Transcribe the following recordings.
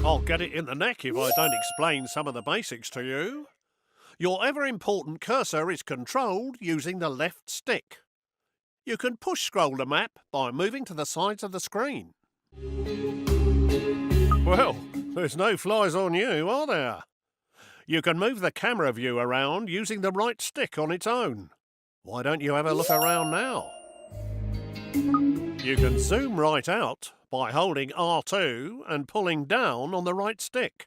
I'll get it in the neck if I don't explain some of the basics to you. Your ever-important cursor is controlled using the left stick. You can push-scroll the map by moving to the sides of the screen. Well, there's no flies on you, are there? You can move the camera view around using the right stick on its own. Why don't you have a look around now? You can zoom right out by holding R2 and pulling down on the right stick.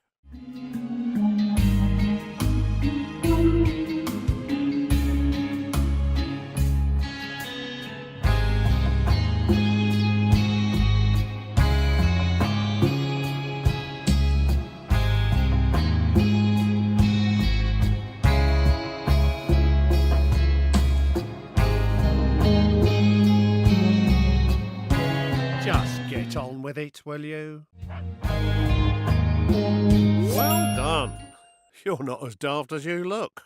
Just get on with it, will you? Well done. You're not as daft as you look.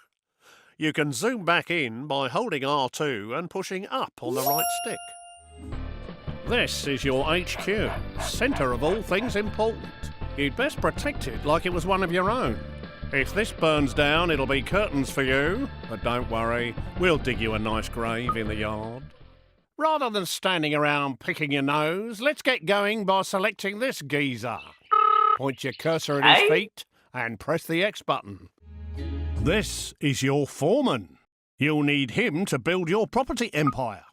You can zoom back in by holding R2 and pushing up on the right stick. This is your HQ, centre of all things important. You'd best protect it like it was one of your own. If this burns down, it'll be curtains for you, but don't worry, we'll dig you a nice grave in the yard. Rather than standing around picking your nose, let's get going by selecting this geezer. Point your cursor at his feet and press the X button. This is your foreman. You'll need him to build your property empire.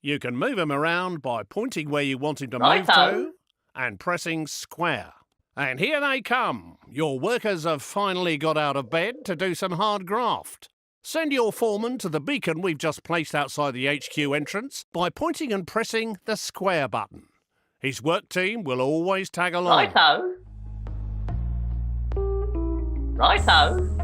You can move him around by pointing where you want him to move to and pressing square. And here they come. Your workers have finally got out of bed to do some hard graft. Send your foreman to the beacon we've just placed outside the HQ entrance by pointing and pressing the square button. His work team will always tag along. Righto. Righto.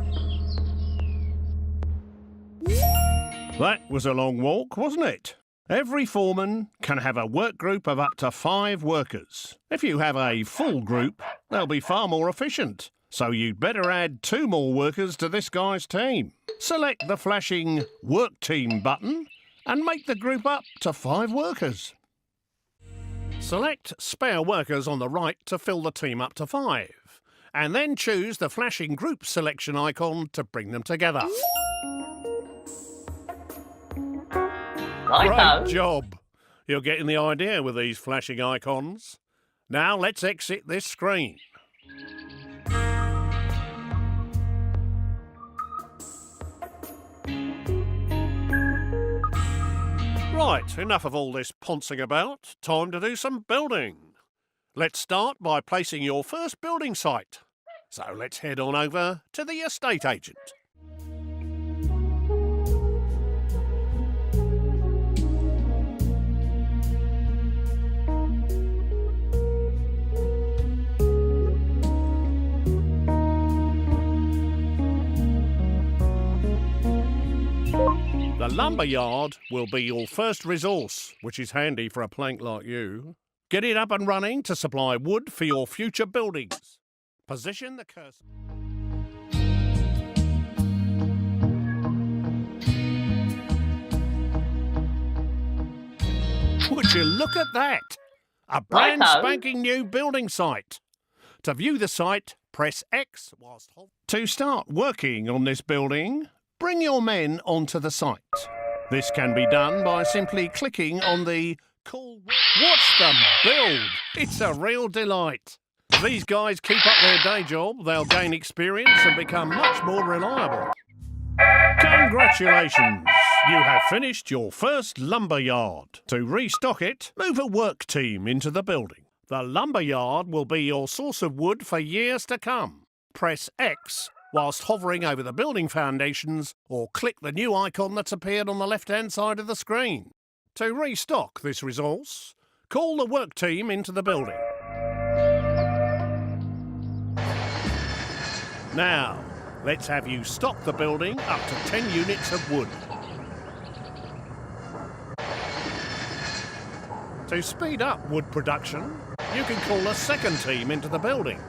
That was a long walk, wasn't it? Every foreman can have a work group of up to 5 workers. If you have a full group, they'll be far more efficient. So you'd better add 2 more workers to this guy's team. Select the flashing Work Team button and make the group up to 5 workers. Select Spare Workers on the right to fill the team up to 5, and then choose the flashing Group Selection icon to bring them together. Righto. Great job! You're getting the idea with these flashing icons. Now let's exit this screen. Right, enough of all this poncing about. Time to do some building. Let's start by placing your first building site. So let's head on over to the estate agent. The lumber yard will be your first resource, which is handy for a plank like you. Get it up and running to supply wood for your future buildings. Position the cursor. Would you look at that? A brand spanking new building site. To view the site, press X whilst holding. To start working on this building, bring your men onto the site. This can be done by simply clicking on the Call. Watch them build! It's a real delight. If these guys keep up their day job, they'll gain experience and become much more reliable. Congratulations! You have finished your first lumber yard. To restock it, move a work team into the building. The lumber yard will be your source of wood for years to come. Press X whilst hovering over the building foundations, or click the new icon that's appeared on the left-hand side of the screen. To restock this resource, call the work team into the building. Now, let's have you stock the building up to 10 units of wood. To speed up wood production, you can call a second team into the building.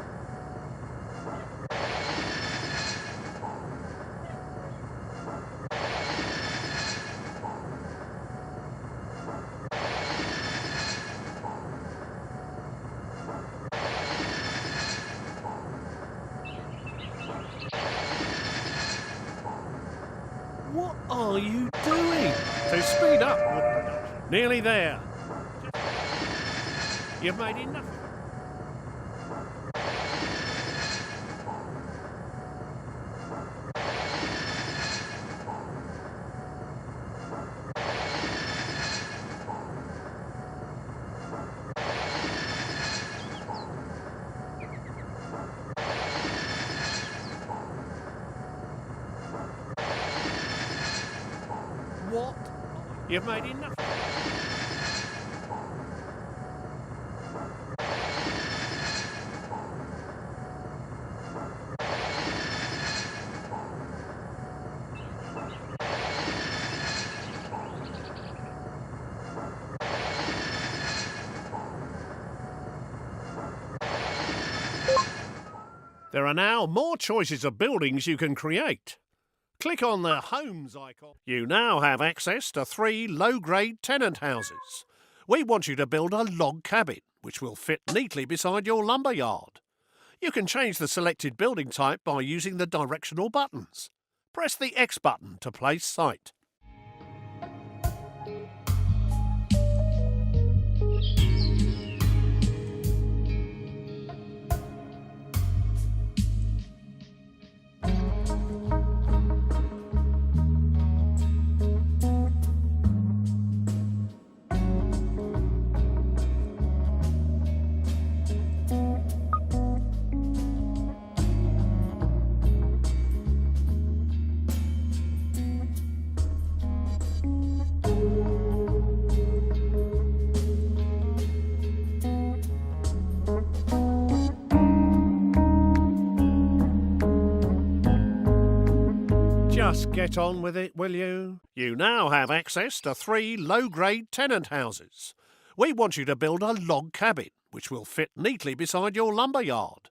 Nearly there. You've made enough. What? You've made enough. There are now more choices of buildings you can create. Click on the Homes icon. You now have access to 3 low-grade tenant houses. We want you to build a log cabin, which will fit neatly beside your lumber yard. You can change the selected building type by using the directional buttons. Press the X button to place site. Just get on with it, will you? You now have access to 3 low-grade tenant houses. We want you to build a log cabin, which will fit neatly beside your lumber yard.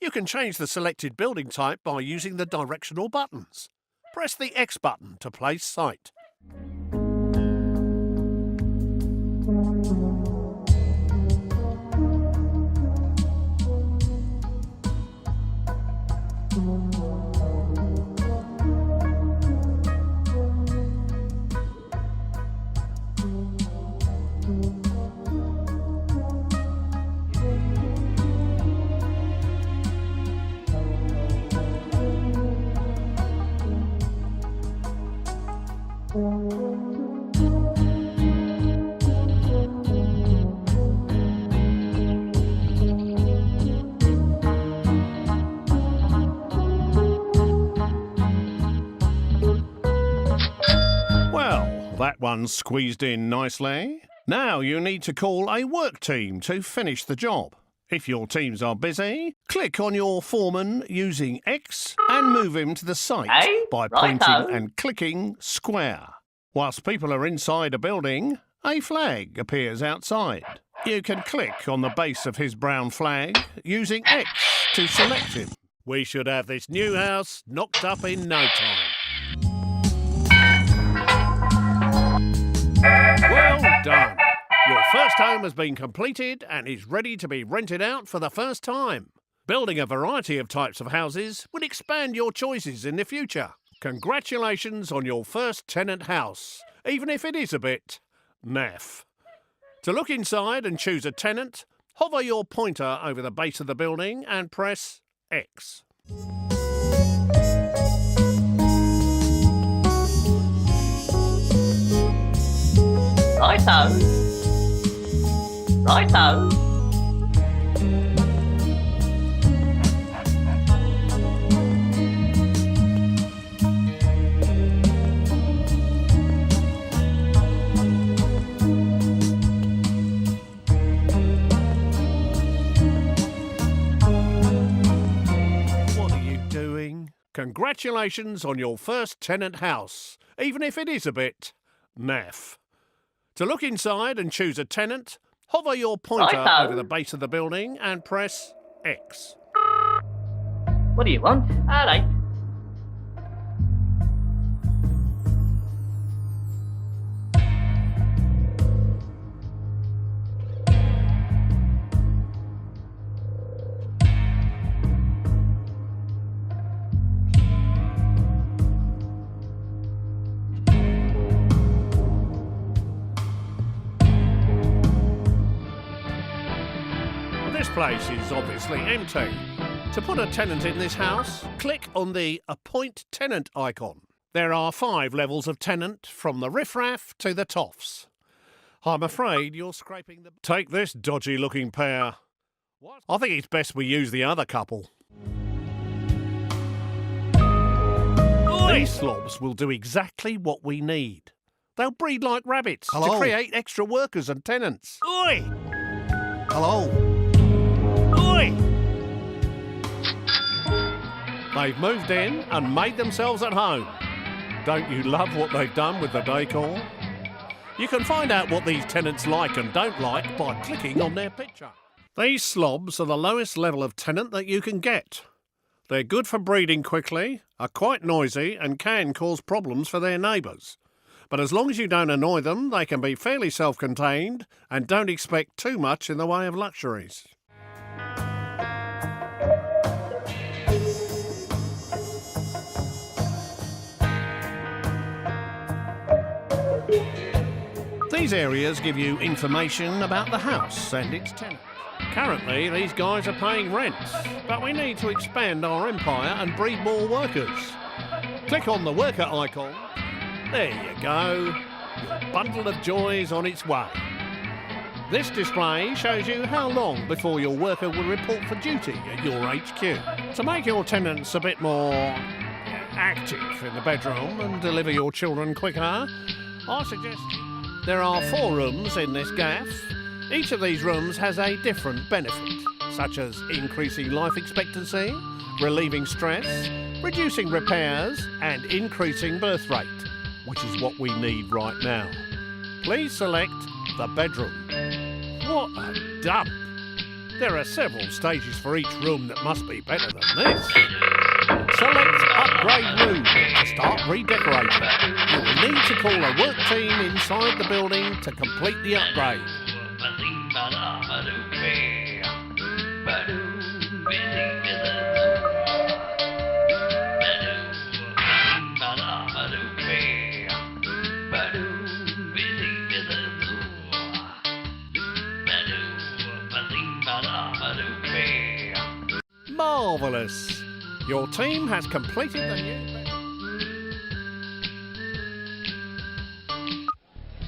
You can change the selected building type by using the directional buttons. Press the X button to place site. Well, that one's squeezed in nicely. Now you need to call a work team to finish the job. If your teams are busy, click on your foreman using X and move him to the site by pointing and clicking square. Whilst people are inside a building, a flag appears outside. You can click on the base of his brown flag using X to select him. We should have this new house knocked up in no time. Well done. Your first home has been completed and is ready to be rented out for the first time. Building a variety of types of houses will expand your choices in the future. Congratulations on your first tenant house, even if it is a bit naff. To look inside and choose a tenant, hover your pointer over the base of the building and press X. Righto. Righto. What are you doing? Congratulations on your first tenant house, even if it is a bit naff. To look inside and choose a tenant, hover your pointer over the base of the building and press X. What do you want? Alright. This place is obviously empty. To put a tenant in this house, click on the Appoint Tenant icon. There are 5 levels of tenant, from the riffraff to the toffs. I'm afraid you're scraping the... Take this dodgy-looking pair. What? I think it's best we use the other couple. These slobs will do exactly what we need. They'll breed like rabbits to create extra workers and tenants. Oi! Hello? Oi! They've moved in and made themselves at home. Don't you love what they've done with the decor? You can find out what these tenants like and don't like by clicking on their picture. These slobs are the lowest level of tenant that you can get. They're good for breeding quickly, are quite noisy and can cause problems for their neighbours. But as long as you don't annoy them, they can be fairly self-contained and don't expect too much in the way of luxuries. These areas give you information about the house and its tenant. Currently, these guys are paying rent, but we need to expand our empire and breed more workers. Click on the worker icon. There you go. Your bundle of joy is on its way. This display shows you how long before your worker will report for duty at your HQ. To make your tenants a bit more active in the bedroom and deliver your children quicker, I suggest there are 4 rooms in this gaff. Each of these rooms has a different benefit, such as increasing life expectancy, relieving stress, reducing repairs and increasing birth rate, which is what we need right now. Please select the bedroom. What a dump! There are several stages for each room that must be better than this. Select Upgrade Room to start redecorating. You will need to call a work team inside the building to complete the upgrade. Marvellous! Your team has completed the new...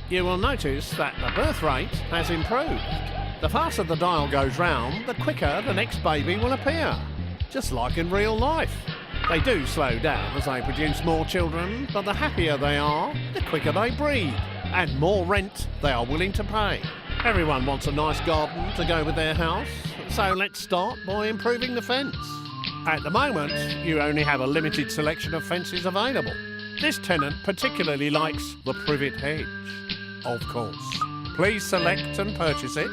You will notice that the birth rate has improved. The faster the dial goes round, the quicker the next baby will appear. Just like in real life. They do slow down as they produce more children, but the happier they are, the quicker they breed, and more rent they are willing to pay. Everyone wants a nice garden to go with their house, so let's start by improving the fence. At the moment, you only have a limited selection of fences available. This tenant particularly likes the privet hedge, of course. Please select and purchase it.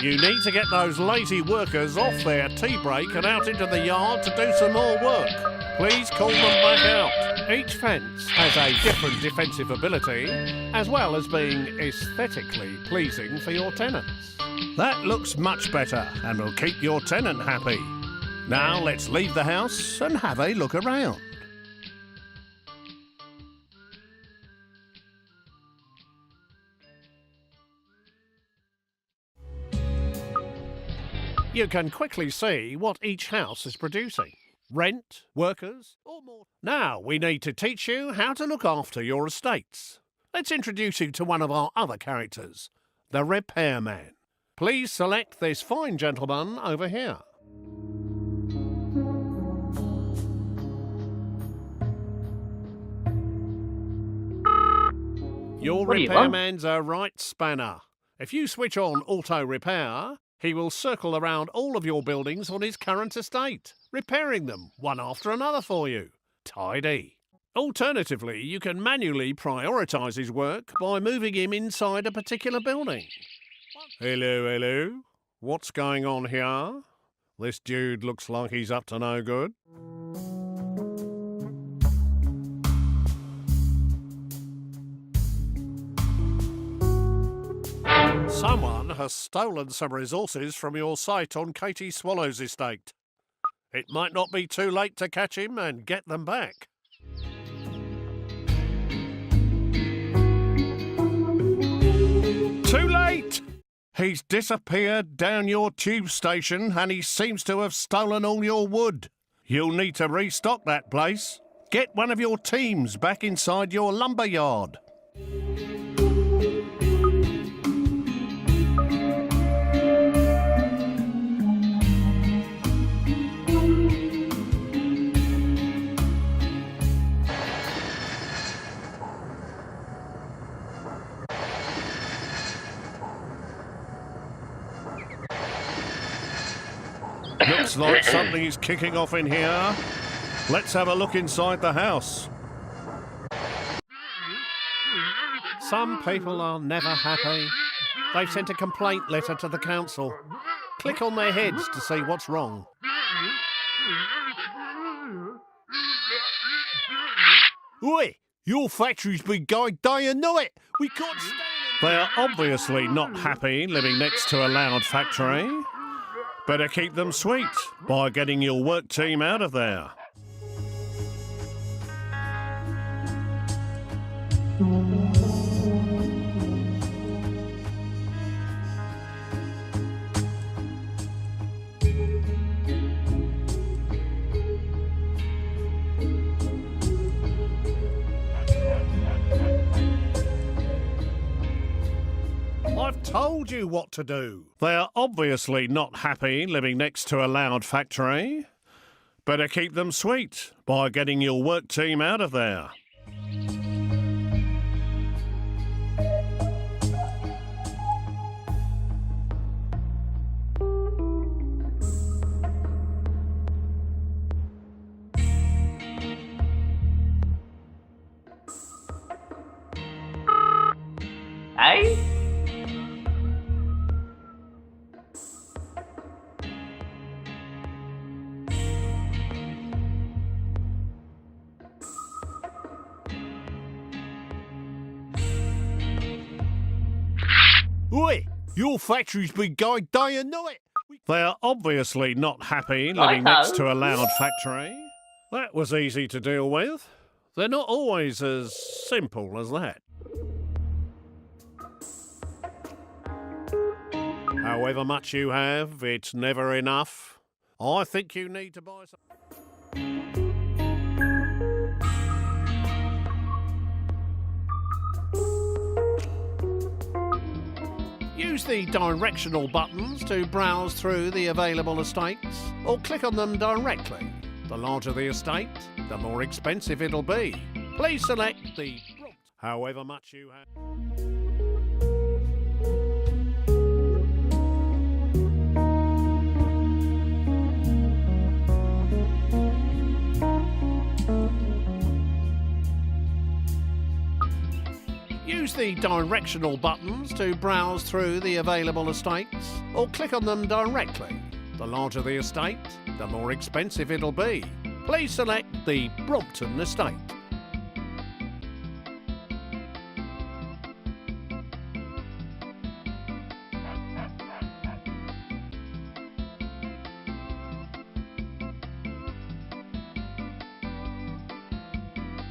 You need to get those lazy workers off their tea break and out into the yard to do some more work. Please call them back out. Each fence has a different defensive ability, as well as being aesthetically pleasing for your tenants. That looks much better and will keep your tenant happy. Now let's leave the house and have a look around. You can quickly see what each house is producing. Rent, workers, or more. Now we need to teach you how to look after your estates. Let's introduce you to one of our other characters, the repairman. Please select this fine gentleman over here. Your repairman's a right spanner. If you switch on auto repair, he will circle around all of your buildings on his current estate, repairing them one after another for you. Tidy. Alternatively, you can manually prioritise his work by moving him inside a particular building. Hello, hello. What's going on here? This dude looks like he's up to no good. Someone has stolen some resources from your site on Katie Swallow's estate. It might not be too late to catch him and get them back. He's disappeared down your tube station and he seems to have stolen all your wood. You'll need to restock that place. Get one of your teams back inside your lumber yard. Looks like something's kicking off in here. Let's have a look inside the house. Some people are never happy. They've sent a complaint letter to the council. Click on their heads to see what's wrong. Oi! Your factory's been going day and night. We can't stand it. They're obviously not happy living next to a loud factory. Better keep them sweet by getting your work team out of there. I've told you what to do. They're obviously not happy living next to a loud factory. Better keep them sweet by getting your work team out of there. Hey? Oi! Your factory's been going day and night. They're obviously not happy living next to a loud factory. That was easy to deal with. They're not always as simple as that. However much you have, it's never enough. I think you need to buy some. Use the directional buttons to browse through the available estates, or click on them directly. The larger the estate, the more expensive it'll be. Please select the however much you have. Use the directional buttons to browse through the available estates, or click on them directly. The larger the estate, the more expensive it'll be. Please select the Brompton estate.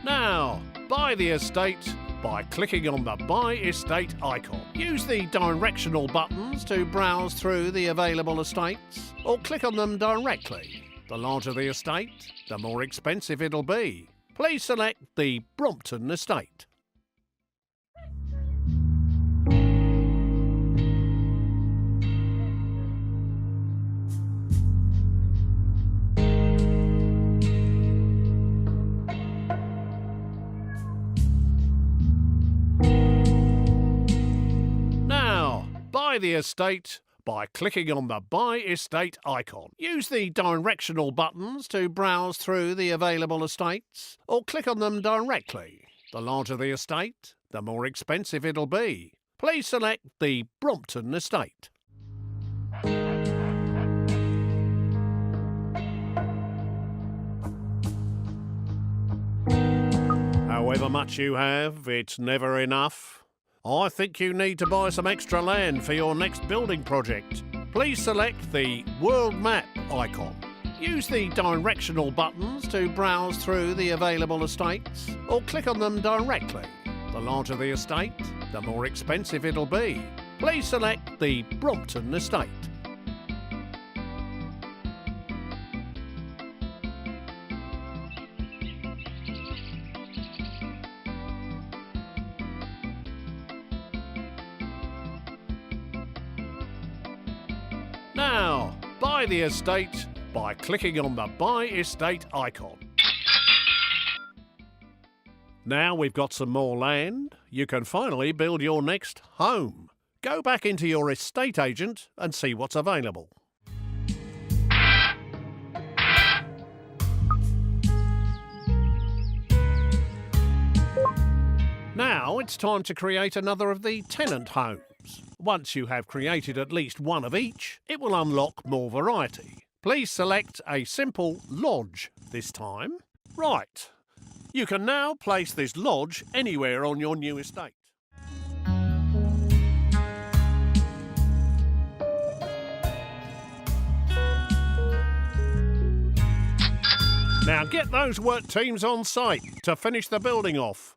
Now, buy the estate by clicking on the Buy Estate icon. Use the directional buttons to browse through the available estates, or click on them directly. The larger the estate, the more expensive it'll be. Please select the Brompton estate. Buy the estate by clicking on the Buy Estate icon. Use the directional buttons to browse through the available estates, or click on them directly. The larger the estate, the more expensive it'll be. Please select the Brompton estate. However much you have, it's never enough. I think you need to buy some extra land for your next building project. Please select the World Map icon. Use the directional buttons to browse through the available estates, or click on them directly. The larger the estate, the more expensive it'll be. Please select the Brompton estate. Now, buy the estate by clicking on the Buy Estate icon. Now we've got some more land, you can finally build your next home. Go back into your estate agent and see what's available. Now it's time to create another of the tenant homes. Once you have created at least one of each, it will unlock more variety. Please select a simple lodge this time. Right, you can now place this lodge anywhere on your new estate. Now get those work teams on site to finish the building off.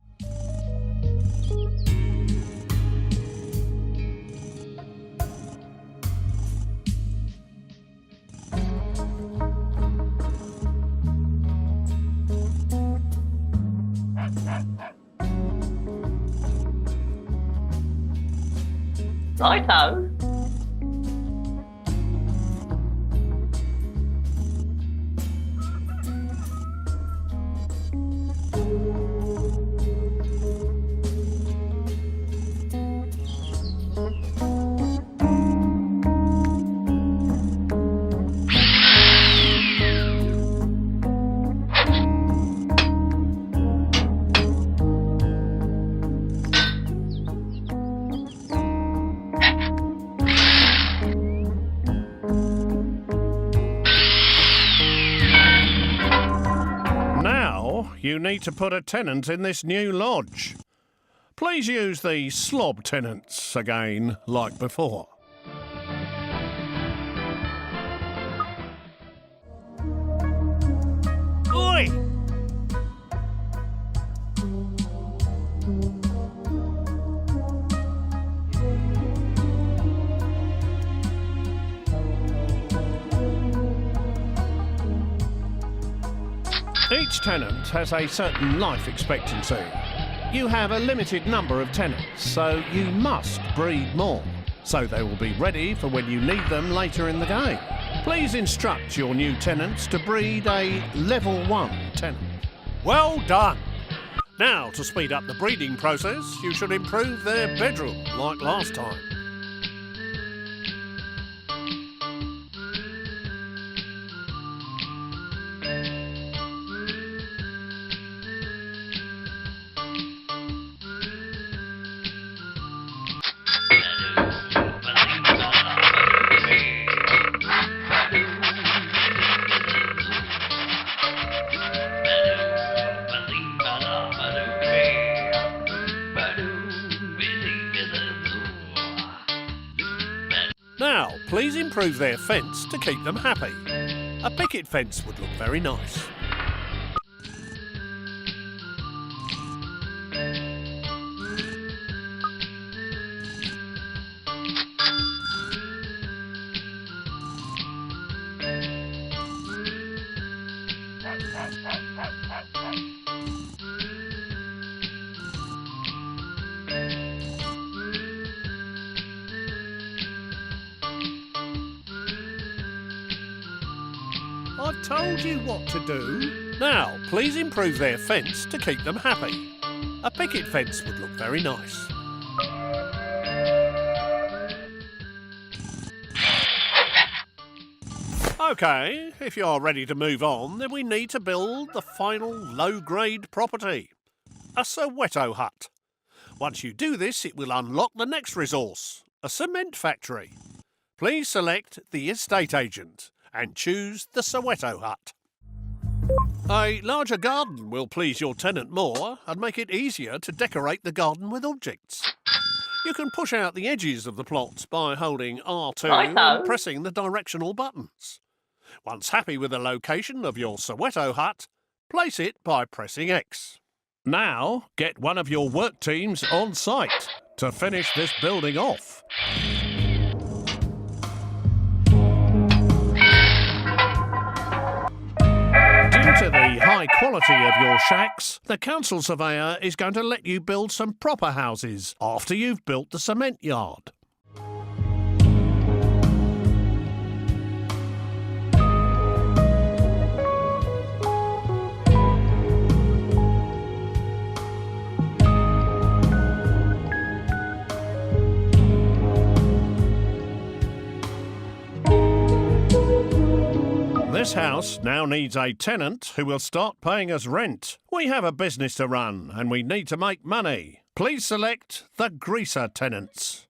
Righto. You need to put a tenant in this new lodge. Please use the slob tenants again, like before. Oi! Each tenant has a certain life expectancy. You have a limited number of tenants, so you must breed more, so they will be ready for when you need them later in the game. Please instruct your new tenants to breed a level 1 tenant. Well done! Now, to speed up the breeding process, you should improve their bedroom, like last time. Now, please improve their fence to keep them happy. A picket fence would look very nice. I've told you what to do. Now, please improve their fence to keep them happy. A picket fence would look very nice. OK, if you're ready to move on, then we need to build the final low-grade property. A Soweto hut. Once you do this, it will unlock the next resource, a cement factory. Please select the estate agent and choose the Soweto hut. A larger garden will please your tenant more and make it easier to decorate the garden with objects. You can push out the edges of the plot by holding R2 and pressing the directional buttons. Once happy with the location of your Soweto hut, place it by pressing X. Now, get one of your work teams on site to finish this building off. high quality of your shacks, the council surveyor is going to let you build some proper houses after you've built the cement yard. This house now needs a tenant who will start paying us rent. We have a business to run and we need to make money. Please select the greaser tenants.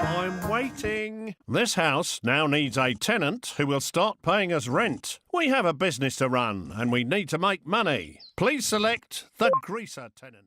I'm waiting. This house now needs a tenant who will start paying us rent. We have a business to run and we need to make money. Please select the greaser tenant.